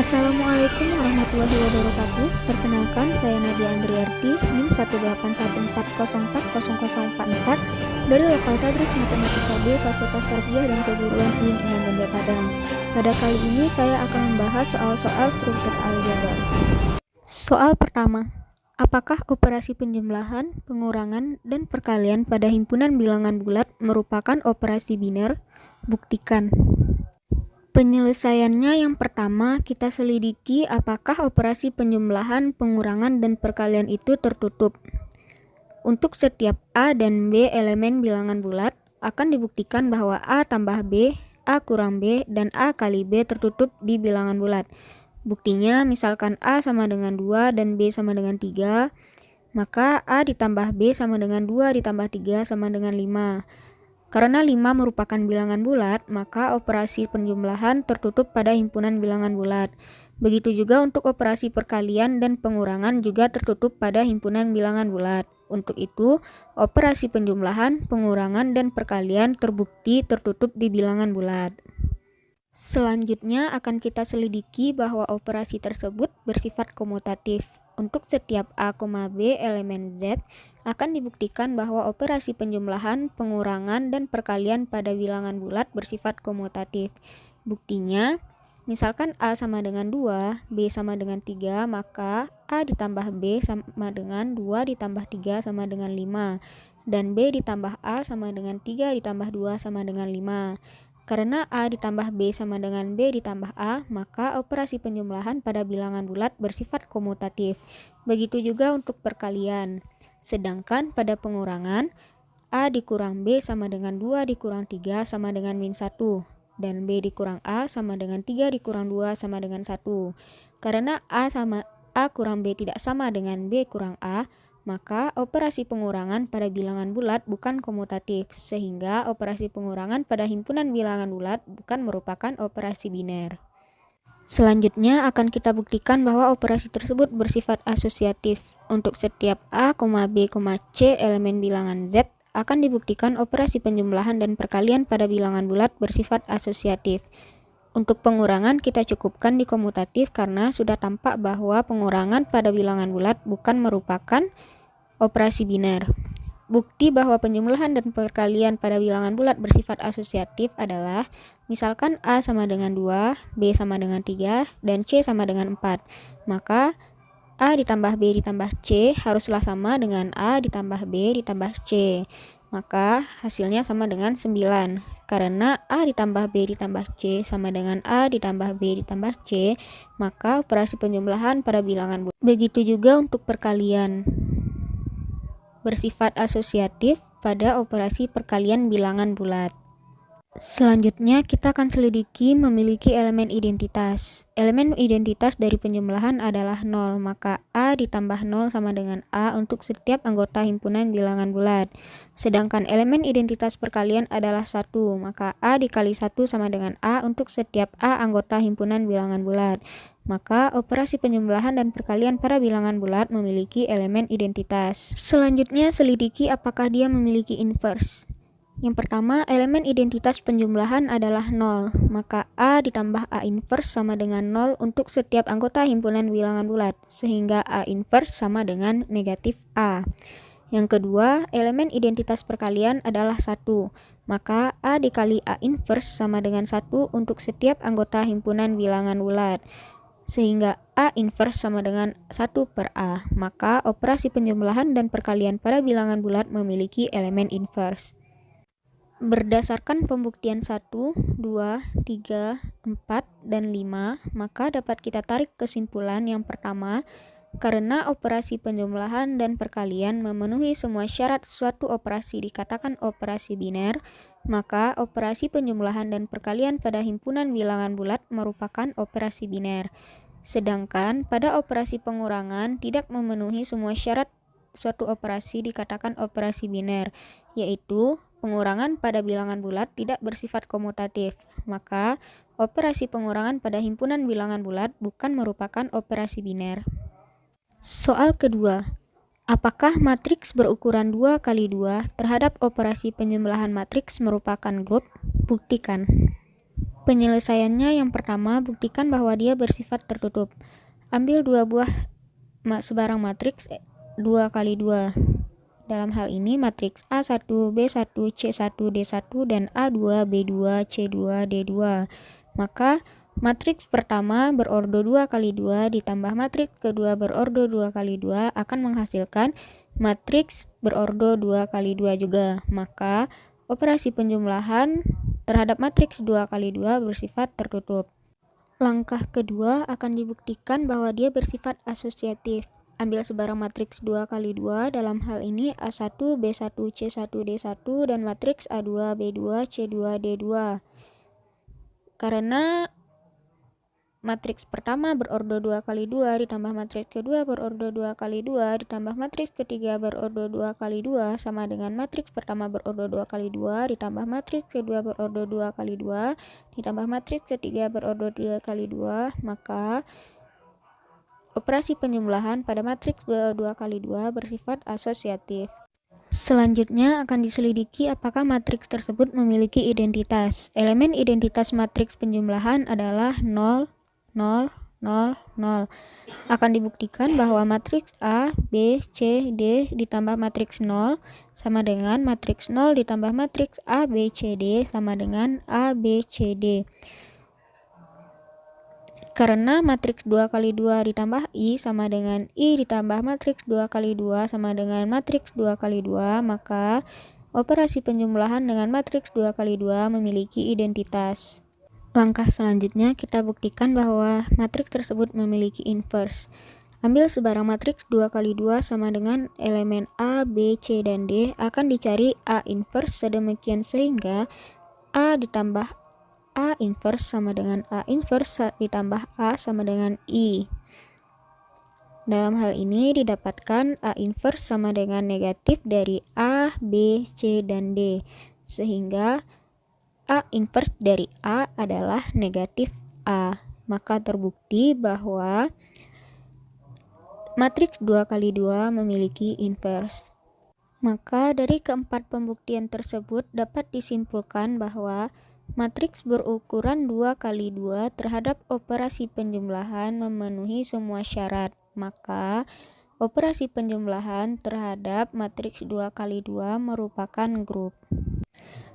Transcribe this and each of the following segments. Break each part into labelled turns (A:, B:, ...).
A: Assalamualaikum warahmatullahi wabarakatuh. Perkenalkan, saya Nadia Andriarti, NIM 181404044 dari Lokal Tadris Matematika B, Fakultas Tarbiyah dan Keguruan UIN Imam Bonjol Padang. Pada kali ini saya akan membahas soal-soal struktur aljabar. Soal pertama, apakah operasi penjumlahan, pengurangan, dan perkalian pada himpunan bilangan bulat merupakan operasi biner? Buktikan. Penyelesaiannya yang pertama, kita selidiki apakah operasi penjumlahan, pengurangan, dan perkalian itu tertutup. Untuk setiap A dan B elemen bilangan bulat, akan dibuktikan bahwa A tambah B, A kurang B, dan A kali B tertutup di bilangan bulat. Buktinya, misalkan A sama dengan 2 dan B sama dengan 3, maka A ditambah B sama dengan 2 ditambah 3 sama dengan 5. Karena 5 merupakan bilangan bulat, maka operasi penjumlahan tertutup pada himpunan bilangan bulat. Begitu juga untuk operasi perkalian dan pengurangan juga tertutup pada himpunan bilangan bulat. Untuk itu, operasi penjumlahan, pengurangan, dan perkalian terbukti tertutup di bilangan bulat. Selanjutnya akan kita selidiki bahwa operasi tersebut bersifat komutatif. Untuk setiap A, B elemen Z, akan dibuktikan bahwa operasi penjumlahan, pengurangan, dan perkalian pada bilangan bulat bersifat komutatif. Buktinya, misalkan A sama dengan 2, B sama dengan 3, maka A ditambah B sama dengan 2 ditambah 3 sama dengan 5, dan B ditambah A sama dengan 3 ditambah 2 sama dengan 5. Karena A ditambah B sama dengan B ditambah A, maka operasi penjumlahan pada bilangan bulat bersifat komutatif. Begitu juga untuk perkalian. Sedangkan pada pengurangan, A dikurang B sama dengan 2 dikurang 3 sama dengan min 1. Dan B dikurang A sama dengan 3 dikurang 2 sama dengan 1. Karena A kurang B tidak sama dengan B kurang A, maka operasi pengurangan pada bilangan bulat bukan komutatif, sehingga operasi pengurangan pada himpunan bilangan bulat bukan merupakan operasi biner. Selanjutnya akan kita buktikan bahwa operasi tersebut bersifat asosiatif. Untuk setiap A, B, C elemen bilangan Z, akan dibuktikan operasi penjumlahan dan perkalian pada bilangan bulat bersifat asosiatif. Untuk pengurangan kita cukupkan di komutatif karena sudah tampak bahwa pengurangan pada bilangan bulat bukan merupakan operasi biner. Bukti bahwa penjumlahan dan perkalian pada bilangan bulat bersifat asosiatif adalah misalkan A sama dengan 2, B sama dengan 3, dan C sama dengan 4. Maka A ditambah B ditambah C haruslah sama dengan A ditambah B ditambah C. Maka hasilnya sama dengan 9. Karena A ditambah B ditambah C sama dengan A ditambah B ditambah C, maka operasi penjumlahan pada bilangan bulat. Begitu juga untuk perkalian, bersifat asosiatif pada operasi perkalian bilangan bulat. Selanjutnya kita akan selidiki memiliki elemen identitas. Elemen identitas dari penjumlahan adalah 0, maka A ditambah 0 sama dengan A untuk setiap anggota himpunan bilangan bulat. Sedangkan elemen identitas perkalian adalah 1, maka A dikali 1 sama dengan A untuk setiap A anggota himpunan bilangan bulat. Maka operasi penjumlahan dan perkalian para bilangan bulat memiliki elemen identitas. Selanjutnya selidiki apakah dia memiliki inverse. Yang pertama, elemen identitas penjumlahan adalah 0, maka A ditambah A inverse sama dengan 0 untuk setiap anggota himpunan bilangan bulat, sehingga A inverse sama dengan negatif A. Yang kedua, elemen identitas perkalian adalah 1, maka A dikali A inverse sama dengan 1 untuk setiap anggota himpunan bilangan bulat, sehingga A inverse sama dengan 1 per A, maka operasi penjumlahan dan perkalian pada bilangan bulat memiliki elemen inverse. Berdasarkan pembuktian 1, 2, 3, 4, dan 5, maka dapat kita tarik kesimpulan yang pertama, karena operasi penjumlahan dan perkalian memenuhi semua syarat suatu operasi dikatakan operasi biner, maka operasi penjumlahan dan perkalian pada himpunan bilangan bulat merupakan operasi biner. Sedangkan pada operasi pengurangan tidak memenuhi semua syarat suatu operasi dikatakan operasi biner, yaitu pengurangan pada bilangan bulat tidak bersifat komutatif, maka operasi pengurangan pada himpunan bilangan bulat bukan merupakan operasi biner. Soal kedua, apakah matriks berukuran 2 kali 2 terhadap operasi penjumlahan matriks merupakan grup? Buktikan. Penyelesaiannya yang pertama, buktikan bahwa dia bersifat tertutup. Ambil dua buah sebarang matriks 2 kali 2. Dalam hal ini matriks A1, B1, C1, D1, dan A2, B2, C2, D2. Maka matriks pertama berordo 2 kali 2 ditambah matriks kedua berordo 2 kali 2 akan menghasilkan matriks berordo 2 kali 2 juga. Maka operasi penjumlahan terhadap matriks 2 kali 2 bersifat tertutup. Langkah kedua akan dibuktikan bahwa dia bersifat asosiatif. Ambil sebarang matriks 2 kali 2, dalam hal ini A1, B1, C1, D1, dan matriks A2, B2, C2, D2. Karena matriks pertama berordo 2 kali 2 ditambah matriks kedua berordo 2 kali 2 ditambah matriks ketiga berordo 2 kali 2 sama dengan matriks pertama berordo 2 kali 2 ditambah matriks kedua berordo 2 kali 2 ditambah matriks ketiga berordo 2 kali 2, maka operasi penjumlahan pada matriks 2 kali 2 bersifat asosiatif. Selanjutnya akan diselidiki apakah matriks tersebut memiliki identitas. Elemen identitas matriks penjumlahan adalah 0, 0, 0, 0. Akan dibuktikan bahwa matriks A, B, C, D ditambah matriks 0 sama dengan matriks 0 ditambah matriks A, B, C, D sama dengan A, B, C, D. Karena matriks 2 kali 2 ditambah I sama dengan I ditambah matriks 2 kali 2 sama dengan matriks 2 kali 2, maka operasi penjumlahan dengan matriks 2 kali 2 memiliki identitas. Langkah selanjutnya kita buktikan bahwa matriks tersebut memiliki inverse. Ambil sebarang matriks 2 kali 2 sama dengan elemen A, B, C, dan D, akan dicari A inverse sedemikian sehingga A ditambah A inverse sama dengan A inverse ditambah A sama dengan I. Dalam hal ini didapatkan A inverse sama dengan negatif dari A, B, C, dan D, sehingga A inverse dari A adalah negatif A. Maka terbukti bahwa matriks 2 kali 2 memiliki inverse. Maka dari keempat pembuktian tersebut dapat disimpulkan bahwa matriks berukuran 2 kali 2 terhadap operasi penjumlahan memenuhi semua syarat. Maka operasi penjumlahan terhadap matriks 2 kali 2 merupakan grup.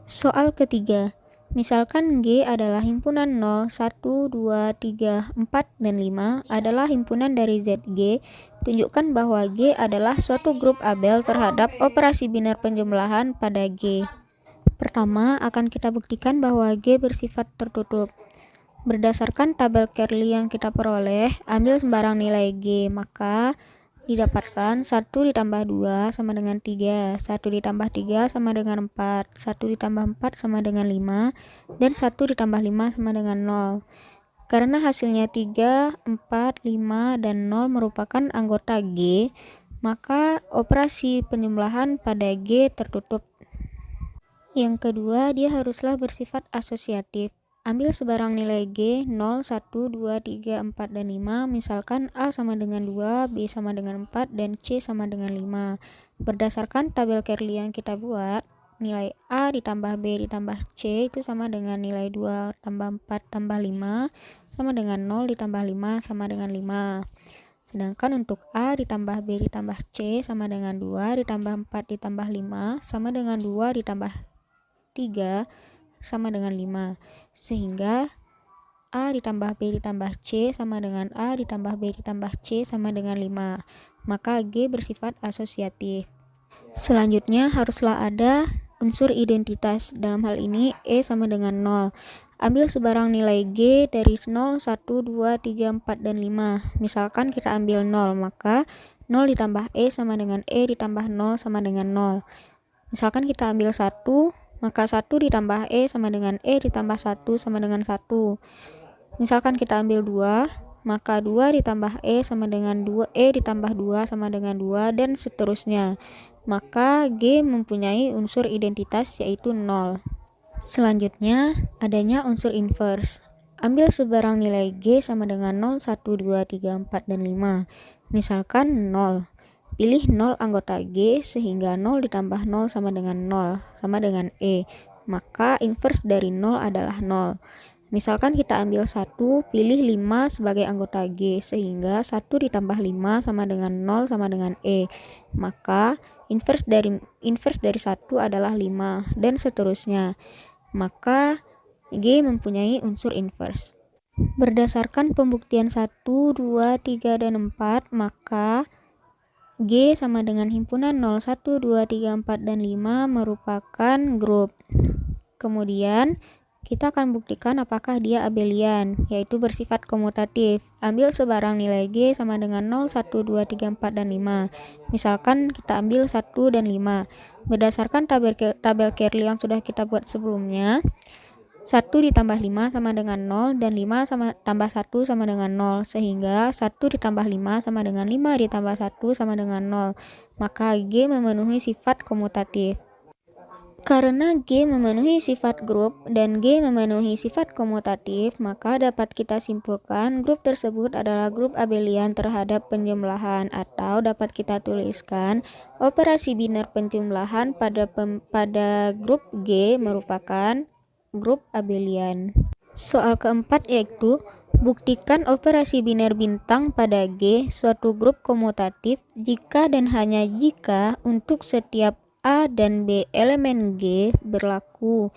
A: Soal ketiga. Misalkan G adalah himpunan 0, 1, 2, 3, 4, dan 5 adalah himpunan dari ZG. Tunjukkan bahwa G adalah suatu grup Abel terhadap operasi biner penjumlahan pada G. Pertama, akan kita buktikan bahwa G bersifat tertutup. Berdasarkan tabel Kerli yang kita peroleh, ambil sembarang nilai G, maka didapatkan 1 ditambah 2 sama dengan 3, 1 ditambah 3 sama dengan 4, 1 ditambah 4 sama dengan 5, dan 1 ditambah 5 sama dengan 0. Karena hasilnya 3, 4, 5, dan 0 merupakan anggota G, maka operasi penjumlahan pada G tertutup. Yang kedua, dia haruslah bersifat asosiatif. Ambil sebarang nilai G 0, 1, 2, 3, 4, dan 5. Misalkan A sama dengan 2, B sama dengan 4, dan C sama dengan 5. Berdasarkan tabel Kerli yang kita buat, nilai A ditambah B ditambah C itu sama dengan nilai 2 tambah 4 tambah 5 sama dengan 0 ditambah 5 sama dengan 5. Sedangkan untuk A ditambah B ditambah C sama dengan 2 ditambah 4 ditambah 5 sama dengan 2 ditambah 3 sama dengan 5, sehingga A ditambah B ditambah C sama dengan A ditambah B ditambah C sama dengan 5, maka G bersifat asosiatif. Selanjutnya haruslah ada unsur identitas, dalam hal ini E sama dengan 0. Ambil sebarang nilai G dari 0, 1, 2, 3, 4, dan 5. Misalkan kita ambil 0, maka 0 ditambah E sama dengan E ditambah 0 sama dengan 0. Misalkan kita ambil 1, maka 1 ditambah E sama dengan E ditambah 1 sama dengan 1. Misalkan kita ambil 2, maka 2 ditambah E sama dengan 2, E ditambah 2 sama dengan 2, dan seterusnya. Maka G mempunyai unsur identitas yaitu 0. Selanjutnya, adanya unsur inverse. Ambil sebarang nilai G sama dengan 0, 1, 2, 3, 4, dan 5. Misalkan 0. Pilih 0 anggota G sehingga 0 ditambah 0 sama dengan 0, sama dengan E. Maka inverse dari 0 adalah 0. Misalkan kita ambil 1, pilih 5 sebagai anggota G, sehingga 1 ditambah 5 sama dengan 0 sama dengan E. Maka inverse dari 1 adalah 5, dan seterusnya. Maka G mempunyai unsur inverse. Berdasarkan pembuktian 1, 2, 3, dan 4, maka G sama dengan himpunan 0, 1, 2, 3, 4, dan 5 merupakan grup. Kemudian kita akan buktikan apakah dia abelian, yaitu bersifat komutatif. Ambil sebarang nilai G sama dengan 0, 1, 2, 3, 4, dan 5. Misalkan kita ambil 1 dan 5. Berdasarkan tabel Kerli yang sudah kita buat sebelumnya, 1 ditambah 5 sama dengan 0, dan 5 tambah 1 sama dengan 0. Sehingga 1 ditambah 5 sama dengan 5 ditambah 1 sama dengan 0. Maka G memenuhi sifat komutatif. Karena G memenuhi sifat grup dan G memenuhi sifat komutatif, maka dapat kita simpulkan grup tersebut adalah grup abelian terhadap penjumlahan, atau dapat kita tuliskan operasi biner penjumlahan pada grup G merupakan grup abelian. Soal keempat yaitu buktikan operasi biner bintang pada G suatu grup komutatif jika dan hanya jika untuk setiap A dan B elemen G berlaku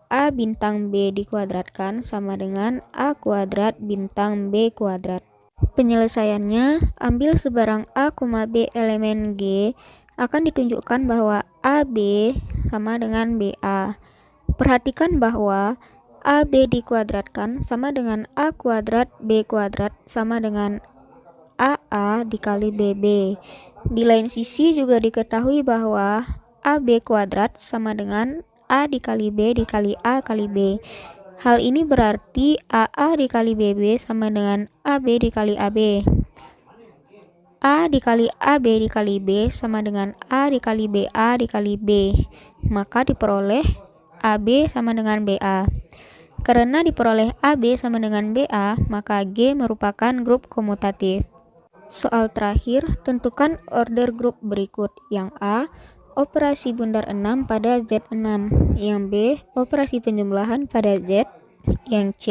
A: A bintang B dikuadratkan sama dengan A kuadrat bintang B kuadrat. Penyelesaiannya, ambil sebarang A, B elemen G, akan ditunjukkan bahwa AB sama dengan BA. Perhatikan bahwa AB dikuadratkan sama dengan A kuadrat B kuadrat sama dengan AA dikali BB. Di lain sisi juga diketahui bahwa AB kuadrat sama dengan A dikali B dikali A kali B. Hal ini berarti AA dikali BB sama dengan AB dikali AB. A dikali AB dikali B sama dengan A dikali BA dikali B. Maka diperoleh AB sama dengan BA. Karena diperoleh AB sama dengan BA, maka G merupakan grup komutatif. Soal terakhir, tentukan order grup berikut. Yang A, operasi bundar 6 pada Z6. Yang B, operasi penjumlahan pada Z. Yang C,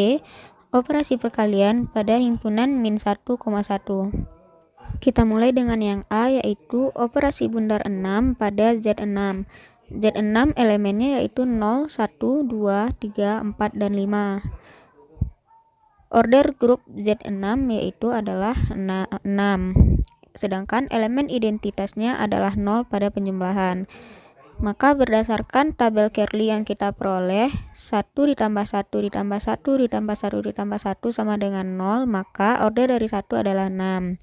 A: operasi perkalian pada himpunan min 1,1. Kita mulai dengan yang A, yaitu operasi bundar 6 pada Z6. Z6 elemennya yaitu 0, 1, 2, 3, 4, dan 5. Order grup Z6 yaitu adalah 6. Sedangkan elemen identitasnya adalah 0 pada penjumlahan. Maka berdasarkan tabel Kerli yang kita peroleh, 1 ditambah 1 ditambah 1 ditambah 1 ditambah 1 sama dengan 0, maka order dari 1 adalah 6.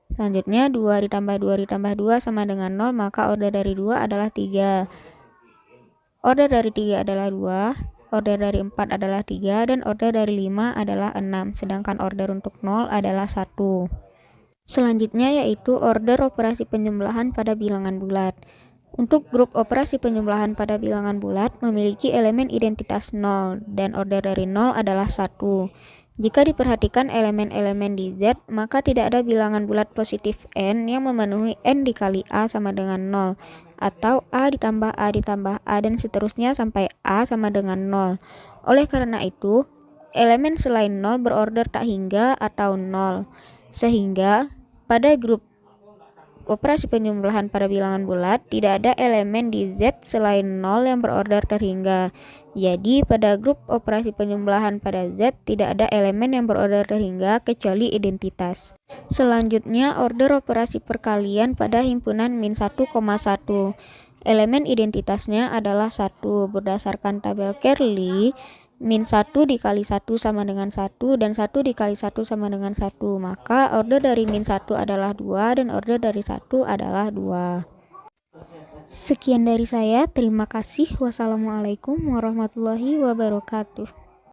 A: Selanjutnya 2 ditambah 2 ditambah 2 sama dengan 0, maka order dari 2 adalah 3. Order dari 3 adalah 2, order dari 4 adalah 3, dan order dari 5 adalah 6, sedangkan order untuk 0 adalah 1. Selanjutnya yaitu order operasi penjumlahan pada bilangan bulat. Untuk grup operasi penjumlahan pada bilangan bulat memiliki elemen identitas 0, dan order dari 0 adalah 1. Jika diperhatikan elemen-elemen di Z, maka tidak ada bilangan bulat positif N yang memenuhi N dikali A sama dengan 0, atau A ditambah A ditambah A dan seterusnya sampai A sama dengan 0. Oleh karena itu, elemen selain 0 berorder tak hingga atau 0. Sehingga pada grup operasi penjumlahan pada bilangan bulat tidak ada elemen di Z selain 0 yang berorder terhingga. Jadi pada grup operasi penjumlahan pada Z tidak ada elemen yang berorder terhingga kecuali identitas. Selanjutnya order operasi perkalian pada himpunan min 1,1. Elemen identitasnya adalah 1. Berdasarkan tabel Kerli, min 1 dikali 1 sama dengan 1 dan 1 dikali 1 sama dengan 1. Maka order dari min 1 adalah 2 dan order dari 1 adalah 2. Sekian dari saya. Terima kasih. Wassalamualaikum warahmatullahi wabarakatuh.